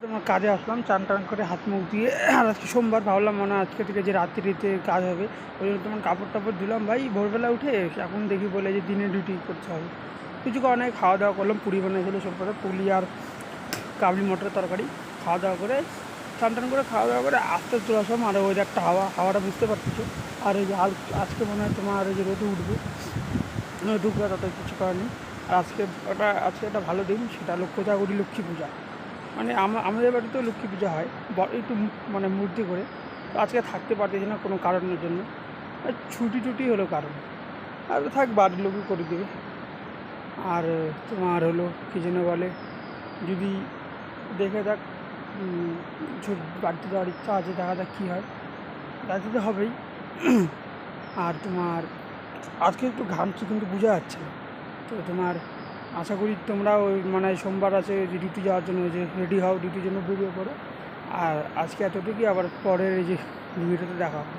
তোমার কাজে আসলাম চান টান করে হাত মুখ দিয়ে। আর আজকে সোমবার, ভাবলাম মনে হয় আজকে থেকে যে রাত্রিতে কাজ হবে, ওই জন্য তোমার কাপড় টাপড় ধুলাম ভাই ভোরবেলা উঠে। এখন দেখি বলে যে দিনে ডিউটি করতে হবে। কিছু কারণে খাওয়া দাওয়া করলাম, পুরি বানিয়েছিল সব করে, পুলি আর কাবলি মটরের তরকারি। খাওয়া দাওয়া করে চান টান করে খাওয়া দাওয়া করে আস্তে চলে আসলাম। আর ওয়েদারটা হাওয়াটা বুঝতে পারতেছো। আর এই যে আজকে মনে হয় তোমার এই যে রোদে উঠবে, ঢুকবে, তত কিছু করার নেই। আর আজকে একটা ভালো দিন, সেটা কোজাগরী লক্ষ্মী পূজা। মানে আমাদের বাড়িতেও লক্ষ্মী পূজা হয় একটু মানে মূর্তি করে। তো আজকে থাকতে পারতেছি না কোনো কারণের জন্য, আর ছুটি হলো কারণ। আর থাক, বাড়ির লোকই করে দেবে। আর তোমার হলো কী যেন বলে, যদি দেখে যাক, বাড়িতে যাওয়ার ইচ্ছা আছে, দেখা যাক কী হয়, যাইতে তো হবেই। আর তোমার আজকে একটু ঘামছি কিন্তু বোঝা যাচ্ছে না। তো তোমার আশা করি তোমরাও মানে সোমবার আছে যে ডিউটি যাওয়ার জন্য, যে রেডি হও, ডিউটির জন্য বেরিয়ে পড়ো। আর আজকে এতটুকুই, আবার পরের এই যে ভিডিওতে দেখা হবে।